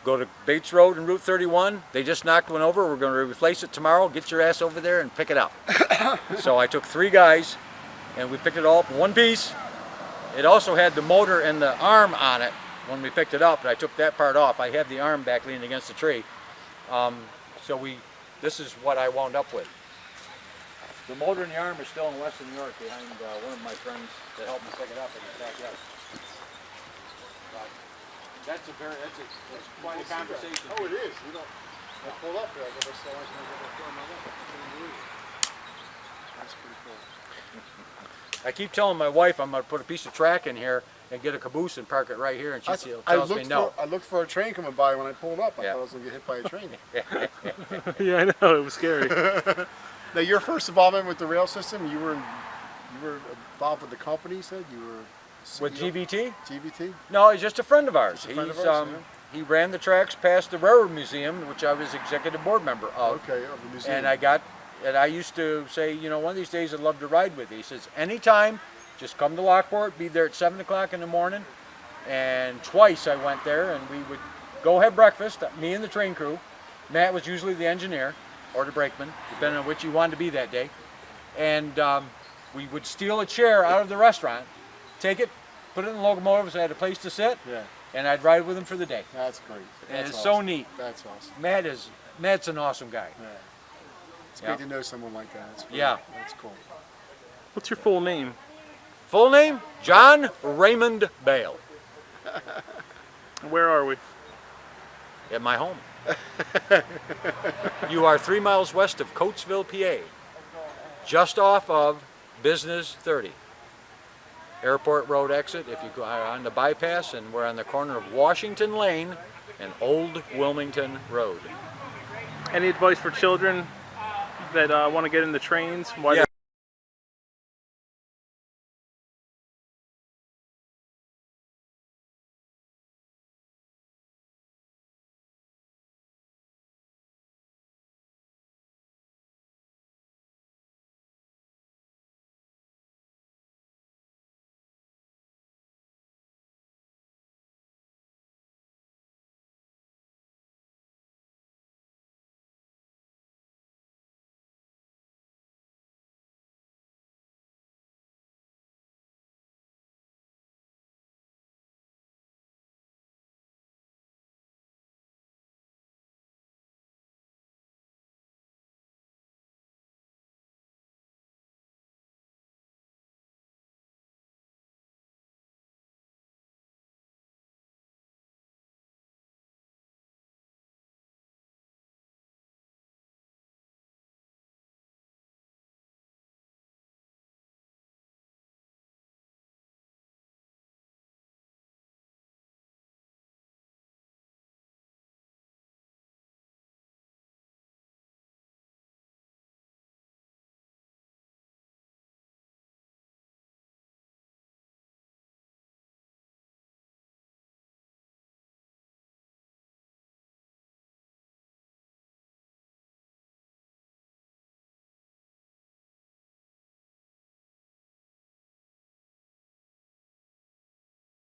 go to Bates Road and Route 31. They just knocked one over. We're going to replace it tomorrow. Get your ass over there and pick it up. So I took 3 guys and we picked it all up in one piece. It also had the motor and the arm on it when we picked it up, but I took that part off. I had the arm back leaning against the tree. This is what I wound up with. The motor and the arm are still in Western New York behind one of my friends that helped me pick it up in his backyard. That's quite a conversation. Oh, it is. We don't. I pulled up there. I never saw anything on my left. I couldn't believe it. That's pretty cool. I keep telling my wife I'm going to put a piece of track in here and get a caboose and park it right here, and she tells me no. I looked for a train coming by when I pulled up. I Yeah. thought I was going to get hit by a train. Yeah, I know. It was scary. Now, your first involvement with the rail system, you were involved with the company. You said you were With CEO? GVT? GVT. No, he's just a friend of ours. Just a friend of ours, yeah. He ran the tracks past the Railroad Museum, which I was executive board member of. Okay, of the museum. And I used to say, you know, one of these days I'd love to ride with you. He says, anytime, just come to Lockport, be there at 7 o'clock in the morning. And twice I went there and we would go have breakfast, me and the train crew. Matt was usually the engineer or the brakeman, depending on which he wanted to be that day. And we would steal a chair out of the restaurant, take it, put it in the locomotive so I had a place to sit, Yeah, and I'd ride with him for the day. that's great. And That's it's awesome. so neat. That's awesome. Matt's an awesome guy. Yeah. It's Yeah. great to know someone like that. That's great. Yeah. That's cool. What's your full name? Full name, John Raymond Bale. Where are we? At my home. You are 3 miles west of Coatesville, PA. Just off of Business 30. Airport Road exit if you go on the bypass, and we're on the corner of Washington Lane and Old Wilmington Road. Any advice for children that want to get in the trains? Why Yeah.